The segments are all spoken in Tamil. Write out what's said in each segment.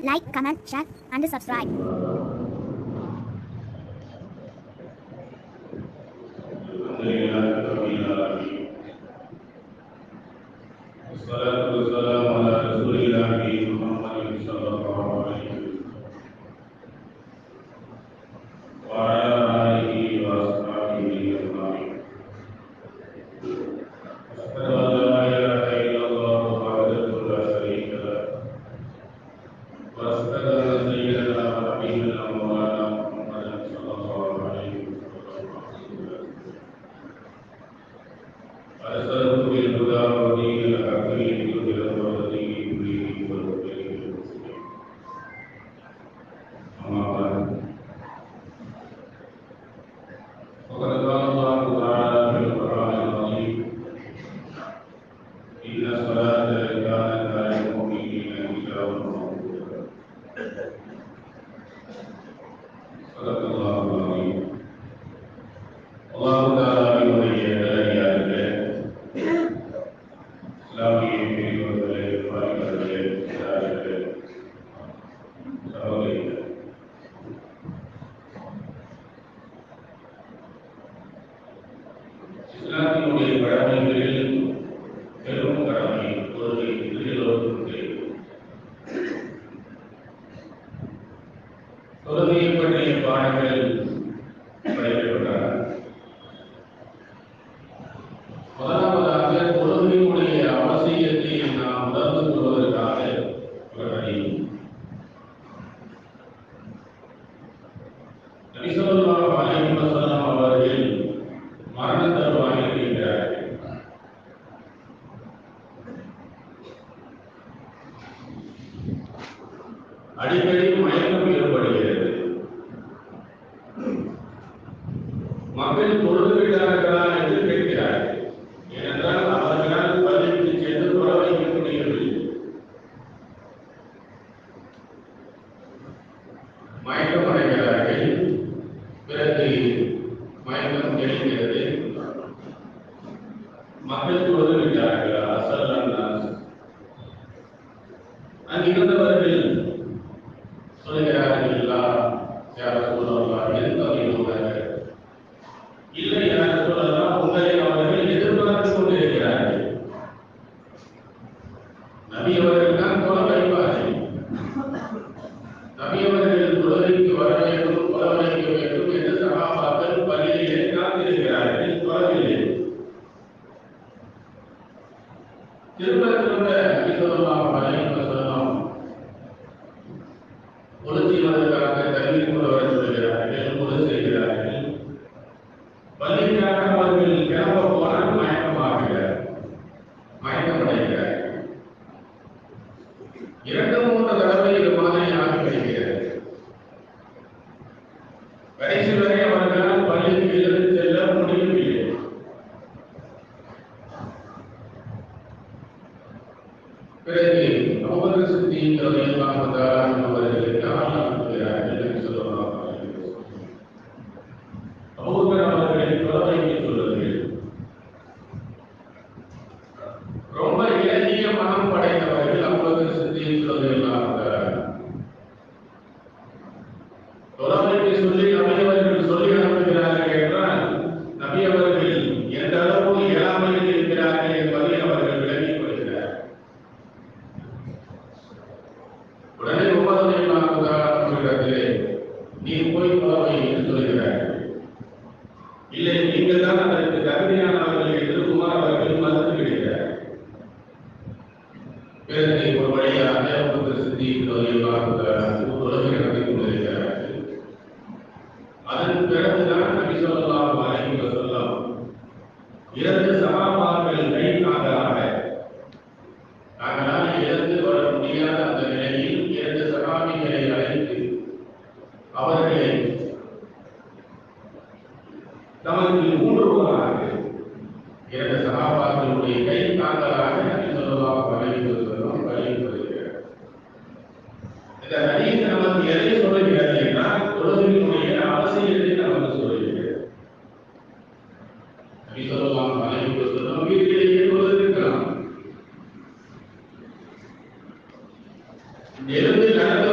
like, comment, share, and subscribe. அடிக்கடி மயக்கம் ஏற்படுகிறது. மக்கள் தொழுகிறார்களா என்று கேட்கிறார்கள். ஏனென்றால் அவர்களால் பள்ளிக்கு சென்று தொழ வைக்க முடியவில்லை. மயக்கம் அடைகிறார்கள். பிறகு மயக்கம் தெளிகிறது. மக்கள் தொழுகிறார்கள். அங்கிருந்தவர்கள் சொல்கிறார்கள், யார் சொல்லலாம், எந்த இல்லை, யார் சொல்லலாம், உங்களை அவர்கள் எதிர்பார்த்து கொண்டிருக்கிறார்கள். நபி அவர்கள் தான் தொலை வைப்பார்கள். நபி அவர்கள் தொழுகைக்கு வர வேண்டும், தொலை வைக்க வேண்டும் என்று சகாபாக்கள் பள்ளியிலே காத்திருக்கிறார்கள். தொலைவில்லை. திரும்ப திரும்ப நபி ஸல்லல்லாஹு அலைஹி வஸல்லம் ஒளி செய்வதற்காக தண்ணீர் கொண்டு வர சொல்கிறார்கள். ஒளி செய்கிறார்கள். பள்ளிக்காக அவர்கள் கிளம்ப போனால் மயக்கமாகிறார், மயக்கமடைகிறார். 2-3 தடவை இது மாதிரி ஆகிவிடுகிறது. கடைசி வரை அவர்களால் பள்ளிக்கு எழுந்து செல்ல முடியவில்லை. பிறகு அபூபக்கர் சித்தீக் ரலியல்லாஹு தஆலா அவர்களுக்கு ஆணையிடுகிறார்கள் என்று சொல்லலாம். அபூபக்கர் அவர்களை தொலைவைக்கு சொல்லுங்கள். ரொம்ப இலகிய மனம் படைத்தவர்கள் அபூபக்கர் சித்தீக் ரலியல்லாஹு தஆலா. தொலைவைக்கு சொல்லி நபி அவர்கள் சொல்லி அனுப்புகிறார்கள் என்றால் நபி அவர்கள் எந்த அளவு இயலாமையில் இருக்கிறார்கள் என்பதை அவர்கள் விளங்கிக் கொள்கிறார்கள். உடனே நீ போய் தொலைவை என்று சொல்கிறார்கள். இல்லை, நீங்கள் தான் அதற்கு தகுதியானவர்கள் என்று குமார் அவர்கள் மறுத்து விடுகிறார். பிறகு ஒரு வழியாக அபூபக்கர் சித்தீக் ரலியல்லாஹு தஆலா தொழுகை நடத்தி கொண்டிருக்கிறார்கள். அதன் பிறகுதான் நபி ஸல்லல்லாஹு அலைஹி வஸல்லம் 2 சஹாபாக்கள் கை தாங்களாக தாங்களாக எழுந்து வர முடியாத அந்த நிலையில் 2 சஹாபிகளை அழைத்து அவர்களை தமக்கு ஊன்றுகோலாக 2 சஹாபாக்களுடைய கை தாங்களாக நபி ஸல்லல்லாஹு அலைஹி வஸல்லம் வலியுறுத்துகிறார். இந்த ஹதீஸ் நமக்கு எதை சொல்லுகிறது என்றால் தொழுகையினுடைய அவசியத்தை நமக்கு சொல்லுகிறது. நபி ஸல்லல்லாஹு அலைஹி வஸல்லம் வீட்டிலேயே தொழுதிருக்கலாம். எழுந்து நடந்து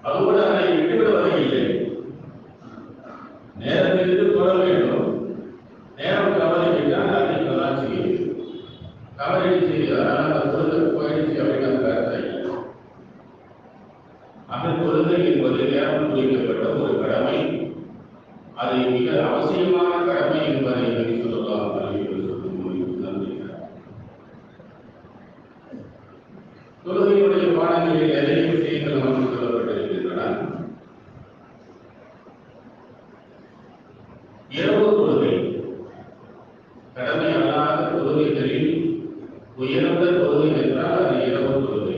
அதோடு அதை விட்டுவிடுவதே இல்லை. நேரத்திற்கு தொட வேண்டும். நேரம் தவறிவிட்டால் அதை தான் செய்யும். தவறிடுச்சு அதனால் அந்த தொழுகை போயிடுச்சு அப்படின்னு அந்த கருத்தை இல்லை. அந்த தொழுகை என்பது நேரம் குறிக்கப்பட்ட ஒரு கடமை. அது மிக அவசியமான கடமை என்பதை நபி ஸல்லல்லாஹு அலைஹி வஸல்லம் சொல்லியிருக்கிறார். தொழுகையுடைய பாடங்களில் நிறைய விஷயங்கள் நமக்கு சொல்லப்பட்டிருக்கின்றன. இரவு தொழுகை கடமை அல்லாத தொழுகைகளில் உயர்ந்த தொழுகை என்றால் அது இரவு தொழுகை.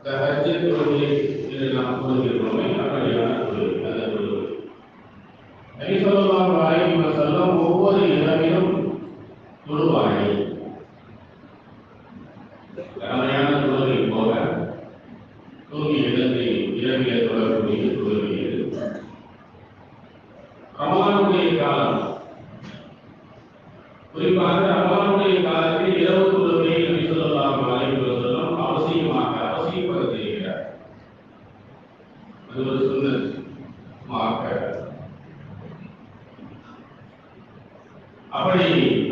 தஹஜ்ஜுத் தொழுகை என்று நாம் கூறுகிறோமே அப்படியான தொழுகை, அந்த தொழுகை. நபி ஸல்லல்லாஹு அலைஹி வஸல்லம் ஒவ்வொரு இரவிலும் தொழுவார்கள். கடமையான தொழுகை போக தூங்கி எழுந்து இரவிலே தொழக்கூடிய தொழுகை. ரமலானுடைய காலம், குறிப்பாக ரமலானுடைய காலத்தில் இரவு தொழுகையை நபி ஸல்லல்லாஹு அலைஹி வஸல்லம் அவசியப்படுத்துகிறார். அது ஒரு சுன்னத் மார்க்க. அப்படி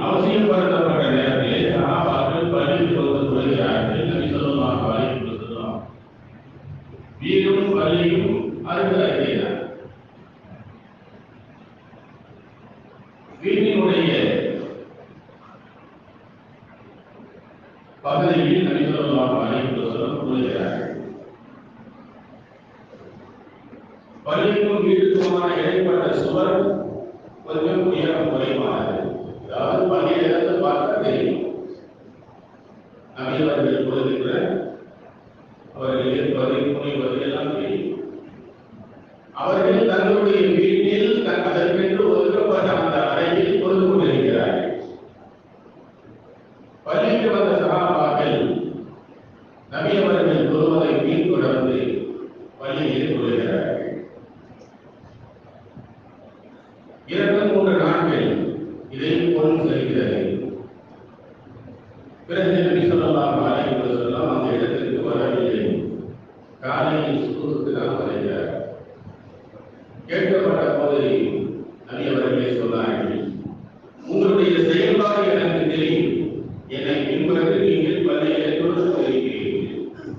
அவசியப்படுத்தப்பட்ட நேரத்திலே சஹாபாக்கள் பள்ளிக்கு வந்து தொழுகிறார்கள். நபி ஸல்லல்லாஹு அலைஹி வஸல்லம் வீடும் பள்ளியும் அருகருகேதான். வீட்டினுடைய பகுதியில் நபி ஸல்லல்லாஹு அலைஹி வஸல்லம் தொழுகிறார்கள். பள்ளிக்கும் வீட்டுக்குமான இடைப்பட்ட சுவர் கொஞ்சம் உயரம் குறைவானது. அதாவது பள்ளியிலிருந்து பார்க்க தெரியும் நபி அவர்கள் தொழுகின்ற அவர்கள் இருப்பதை புனைவது எல்லாம் தெரியும். அவர்கள் தங்களுடைய வீட்டில் அதற்கென்று ஒதுக்கப்பட்ட அந்த அறையில் தொழுது கொண்டிருக்கிறார்கள். பள்ளிக்கு வந்த சஹாபாக்கள் நபி அவர்கள் தொழுவதை பின்தொடர்ந்து பள்ளியில் தொழுகிறார்கள். 2-3 நாட்கள் இதை போல் செல்கிறது. பிறகு நபி ஸல்லல்லாஹு அலைஹி வஸல்லம் அந்த இடத்திற்கு வரவில்லை. காலையில் சுகுருக்கு தான் வருகிறார். கேட்கப்பட்ட போது நபி அவர்களே சொன்னார்கள், உங்களுடைய செயல்பாடு எனக்கு தெரியும். என்னை பின்பற்றி நீங்கள் பள்ளியிலே தொழுது கொண்டிருக்கிறீர்கள்.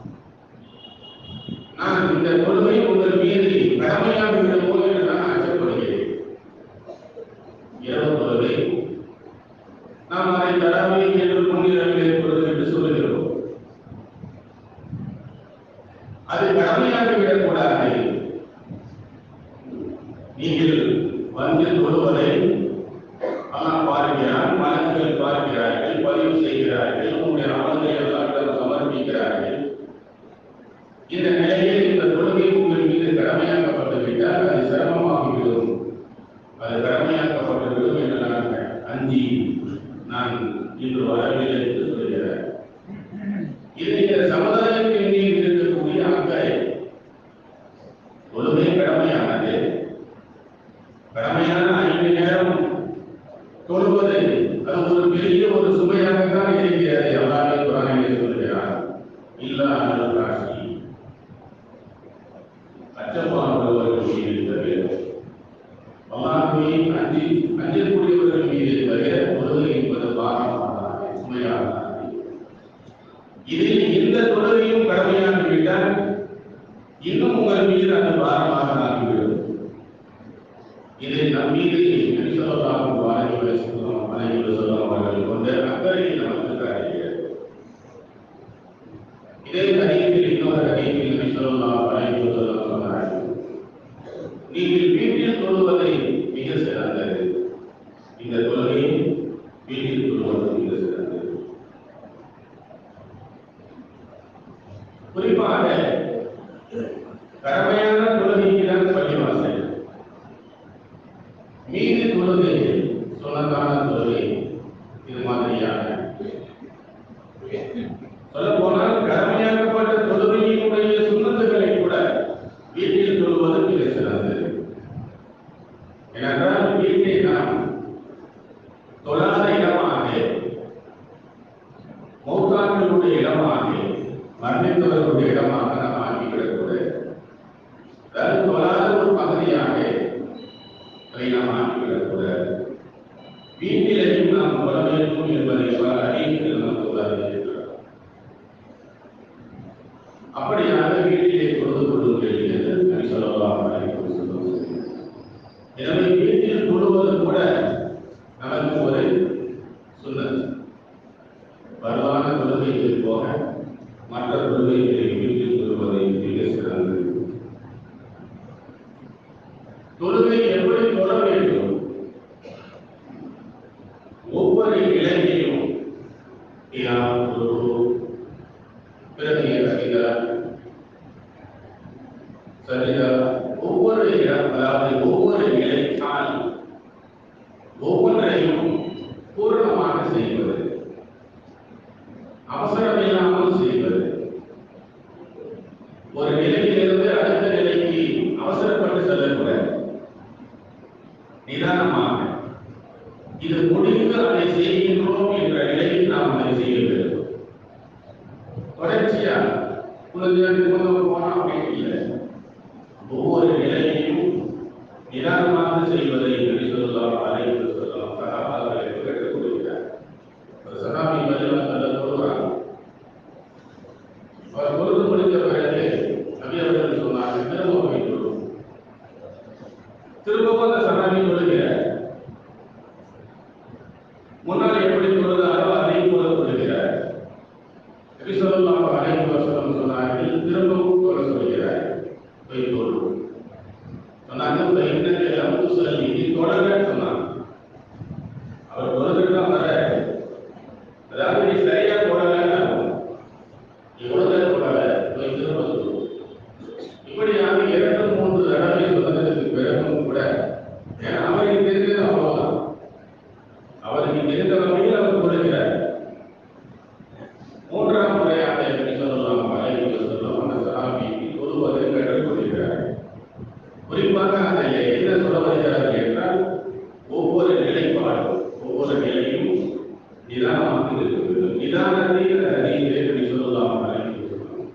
நான் இந்த தொழுகை உங்கள் மீது கடமையாக விடுமோ என்று நான் அச்சப்படுகிறேன். இரவு தொழுகை நாம் அதை தராவீஹ் என்று முன்னிரவிலே தொழுகை என்று சொல்லுகிறோம். அது கடமையாக விடக்கூடாது. நீங்கள் வந்து தொழுவதை அல்லாஹ் பார்க்கிறான், மலக்குகள் பார்க்கிறார்கள், பதிவு செய்கிறார்கள், உங்களுடைய அமல்களை அல்லாஹ்விடம் சமர்ப்பிக்கிறார்கள். இந்த நிலையில் இந்த தொழுகை உங்கள் மீது கடமையாக்கப்பட்டுவிட்டால் அது சிரமமாகிவிடும். அது கடமையாக்கப்பட்டுவிடும் என்று நான் அஞ்சி நான் இன்று வரவில்லை என்று சொல்கிறார். இது இந்த சமுதாயத்தின் மீது இருக்கக்கூடிய அக்கறை. தொழுகை கடமையானது. கடமையான 5 நேரம் தொழுவது அது ஒரு பெரிய ஒரு சுமையாகத்தான் இருக்கிறது. அல்லாஹ் குர்ஆனிலே சொல்கிறார், இல்லா அல் காஷி, அச்சப்பாடுபவர்கள் மீது தவிர, அல்லாஹ்வை அஞ்சக்கூடியவர்கள் மீது தவிர தொழுகை என்பது பாரமானது, சுமையானது. இதில் எந்த தொழுகையும் கடமையாகிவிட்டால் இன்னும் உங்கள் மீது அந்த பாரமாக ஆகிவிடும். இதை நம் மீது நபி ஸல்லல்லாஹு அலைஹி வஸல்லம் அவர்கள் கொண்ட அக்கறையை நமக்கு காட்டுகிறது. இதே ஹதீஸில் இன்னொரு ஹதீஸில் நபி ஸல்லல்லாஹு அலைஹி வஸல்லம் சொன்னார்கள், நீங்கள் வீட்டில் தொழுவதை மிக சிறந்தது. இந்த தொழுகை வீட்டில் தொழுவது மிக சிறந்தது. குறிப்பாக கடமையான தொழுகைக்கு தான் பள்ளிவாசல். மீதி தொழுகை சுன்னத்தான தொழுகை இது மாதிரியான சொல்ல போனால் கடமையாக்கப்பட்ட தொழுகையினுடைய சுன்னத்துகளை கூட வீட்டில் தொழுவது மிக சிறந்தது. ஏனென்றால் வீட்டை நாம் தொழாத இடமாக, மௌத்தாக்களுடைய இடமாக, மரணித்தவர்களுடைய இடமாக நாம் ஆக்கிவிடக்கூடாது. அப்படியாக வீட்டிலே தொழுது கொள்ளுங்கள் என்று நபி ஸல்லல்லாஹு அலைஹி வஸல்லம். எனவே வீட்டில் தொழுவது கூட நமக்கு ஒரு சுன்னத். பரவான தொழுகைகளில் போக மற்ற தொழுகைகளை வீட்டில் தொழுவதை மிக சிறந்தது. தொழுகை எப்படி தொழ வேண்டும்? ஒவ்வொரு இளைஞரையும் ஒவ்வொரு இடம், அதாவது ஒவ்வொரு இலைக்கால் ஒவ்வொன்றையும் பூரணமாக செய்வது, அவசரமில்லாமல் செய்வது. ஒரு நிலையிலிருந்து அடுத்த நிலைக்கு அவசரப்பட்டு செல்லக்கூடாது. நிதானமாக இது முடிந்து அதை செய்கின்றோம் என்ற நிலையில் நாம் அதை செய்ய வேண்டும். தொடர்ச்சியா போனா அப்படின்னு இல்லை. ஒவ்வொரு நிலையையும் நிதானமாக செய்வதை நபி ஸல்லல்லாஹு அலைஹி வஸல்லம் சஹாபாக்களுக்கு கற்றுக் கொடுக்கிறார். ஒரு சஹாபி மதீனாவுக்கு தொழுகிறார். அவர் தொழுது முடித்த பிறகு நபி அவர்கள் சொன்னார்கள், திரும்பவும் தொழும். திரும்பவும் அந்த சஹாபி தொழுகிறார். முன்னால் எப்படி தொழுதாரோ அதே போல தொழுகிறார். நபி ஸல்லல்லாஹு அலைஹி வஸல்லம் சொன்னார்கள், திரும்பவும் தொழ சொல்கிறார். போய் தொழு சொன்னாங்க. இன்னைக்கு லம்பு சொல்லி நீ தொடரன்னு சொன்னாங்க. அவர் தொழுதுட்டு தான் வர, அதாவது நீ சரியா தொடரன்னு நீ ஒழுங்கா தொடர, போய் திரும்ப தொழு. இப்படியாக 2-3 தடவை சொன்னதுக்கு பிறகும் கூட, ஏன்னா அவருக்கு தெரிஞ்சது அவ்வளவுதான், அவருக்கு தெரிந்த வகையில் அவர் தொழுகிறார். 3ஆம் முறையாக நபி ஸல்லல்லாஹு அலைஹி வஸல்லம் அந்த சஹாபிக்கு தொழுவதை கற்றுக் கொடுக்கிறார். குறிப்பாக அதில் என்ன சொல்ல வருகிறார்கள் என்றால், ஒவ்வொரு நிலைப்பாடும் ஒவ்வொரு நிலையும் நிதானமாக இருக்க வேண்டும். நிதானத்தில் நபி ஸல்லல்லாஹு அலைஹி வஸல்லம்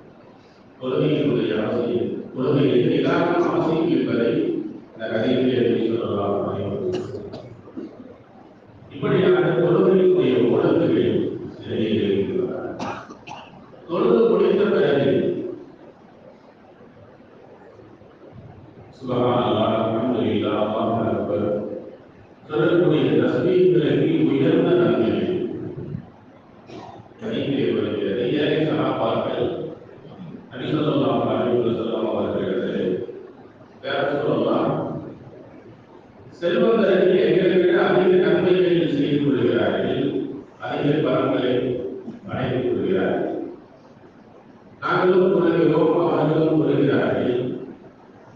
தொழுகையினுடைய அவசியம், தொழுகையில் நிதானம் அவசியம் என்பதை இந்த கதையிலே நபி ஸல்லல்லாஹு அலைஹி வஸல்லம் இப்படியான தொழுகையினுடைய ஒழுங்குகள் நிறைய இருக்கிறார். தொழுது முடித்த பிறகு சுப்ஹானல்லாஹ், அல்ஹம்துலில்லாஹ், அல்லாஹு அக்பர் சொல்லக்கூடிய தஸ்பீஹ்களுக்கு உயர்ந்த நன்மை கதையிலே வருகிறது. ஏழை சஹாபாக்கள் நபி ஸல்லல்லாஹு அலைஹி வஸல்லம் அவர்களிடத்தில், யா ரசூலல்லாஹ், செல்வந்தர்கள் எங்களை விட அதிக நன்மைகள் செய்து கொள்கிறார்கள், அதிக பலன்களை அடைந்து கொள்கிறார்கள். நாங்களும் கொள்கிறோம், அவர்களும் கொள்கிறார்கள்.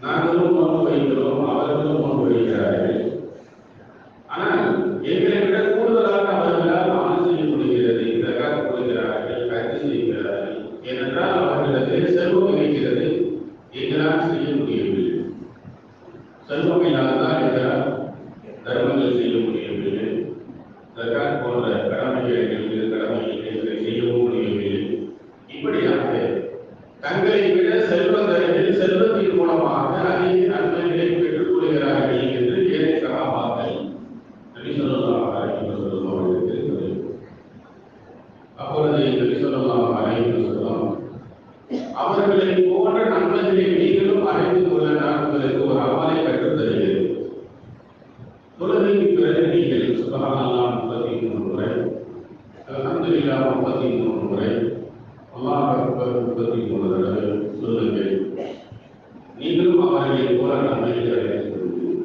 நாங்களும் நோன்பு வைக்கிறோம், அவர்களும் நோன்பு வைக்கிறார்கள். ஆனால் எங்களை விட கூடுதலாக அவர்களால் அமல் செய்ய முடிகிறது, ஜகாத் கொடுக்கிறார்கள், ஹஜ் செய்கிறார்கள். ஏனென்றால் அவர்களிடத்தில் செல்வம் இருக்கிறது, எங்களால் செய்ய முடியவில்லை. செல்வம் இல்லாததால் எங்களால் தர்மங்கள் செய்ய முடியவில்லை, ஜகாத் போன்ற கடமைகளை செய்யவும் முடியவில்லை. இப்படியாக தங்களை விட செல்வந்தர்கள் செல்வத்தின் மூலமாக அதிக நன்மைகளை பெற்றுக் கொள்கிறார்கள் என்று ஏழை சகாபாக்கள் நபி ஸல்லல்லாஹு அலைஹி வஸல்லம் அவர்களுக்கு சொல்லியிருக்கிறார். அப்பொழுது நபி ஸல்லல்லாஹு அலைஹி வஸல்லம், அவர்களை போன்ற நன்மைகளை நீங்களும் அடைந்து கொள்ள நான் உங்களுக்கு ஒரு அமலை கற்றுத் தருகிறேன். தொழுகைக்கு பிறகு நீங்கள் சுப்ஹானல்லாஹ் 33 முறை, அல்ஹம்துலில்லாஹ் 33 முறை, அல்லாஹ் அக்பர் 33 தடவை சொல்லுங்கள். நீங்களும் அவர்களை போல நன்மைகளை அடைந்து கொள்ளுங்கள்.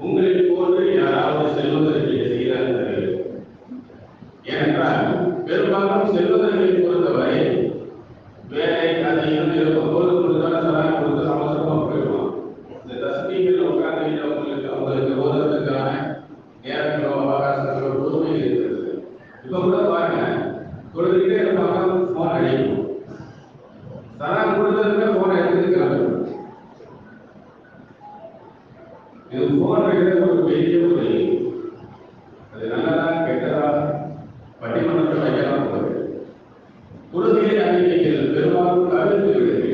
உங்களை போன்று யாராவது செல்வந்தர்களை செய்கிறார்கள். ஏனென்றால் பெரும்பாலும் செல்வந்தர்களை பொறுத்தவரை வேலை அதையும் பொருள் கொடுத்தாலும் சலான் கொடுத்து அவசரமாக போயிடுவான். இந்த தஸ்பீஹில் உட்கார்ந்து அவங்களுக்கு ஓதுறதுக்கான நேரங்களோ அவகாசங்களோ பொறுமை இருக்கிறது. இப்போ கூட பாருங்க, தொழுதுகிட்டே இருப்பாங்க, போன் அடிக்கும். சலான் கொடுத்ததுக்கு போனை எடுத்துக்கிறாங்க. இது போன் வைக்கிறது ஒரு பெரிய ஒரு, அது நல்லதா கெட்டதா பட்டிமன்றத்தில் வைக்கலாம் போகுது. தொழுகையை அறிவிக்கிறது பெரும்பாலும் தவிர்த்து விடுது.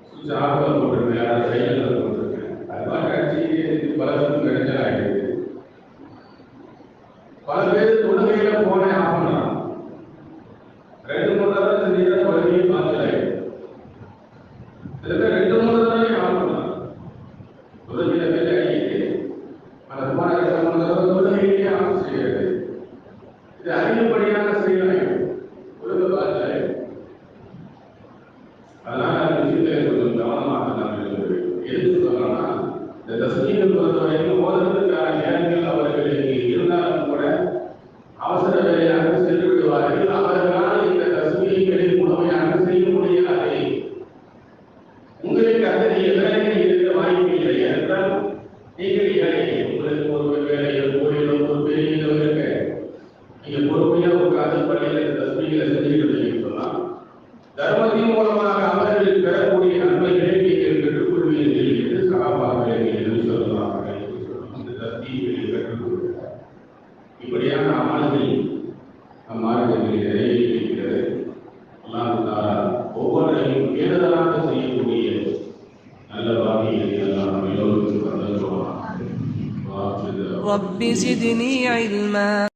சுவிட்ச் ஆஃபில் போட்டிருக்கேன், யாராவது சைலண்டில் போட்டிருக்கேன், அது மாதிரி அடிச்சு பலருக்கும் கிடைச்சல் ஆகிடுது. பல பேர் தொழுகையில போனை ஆஃப் பண்ணலாம். 2-3 தடவை செஞ்சீங்கன்னா தொழுகையை பார்த்து ஆகிடும். தஸ்மீகள் பொறுத்தவரைக்கும் ஓதுவதற்கான நேரங்கள் அவர்களுக்கு இருந்தாலும் கூட அவசர வேலையாக சென்று விடுவார்கள். அவர்களால் இந்த தஸ்மீகளை முழுமையாக செய்ய முடியாது. உங்களுக்கு அத்தகைய வேலைகள் இருக்க வாய்ப்பு இல்லை என்றால் நீங்கள் ஏழை, உங்களுக்கு ஒரு வேலையோ கோயிலோ ஒரு பெரிய இருக்க நீங்க பொறுமையாக உட்கார்ந்து பள்ளியில் இந்த தஸ்மீகளை செஞ்சுக்கிட்டு சொல்லலாம். தர்மத்தின் மூலமாக அவர்கள் பெறக்கூடிய நன்மைகளை நீங்கள் பெற்றுக்கொள்வீர்கள் என்று சகாபாக்களை என்று சொல்லலாம். இந்த தஸ்மீகளை பெற்றுக் கொள்கிறார். இப்படியான அமல்கள் நம் மார்க்கத்தில் நிறைய இருக்கிறது. ஒவ்வொன்றையும் கேடுதலாக செய்யக்கூடிய நல்ல வாக்கியங்களை எல்லாம் நம்ம எல்லோருக்கும் தந்தோம். رب زدني علما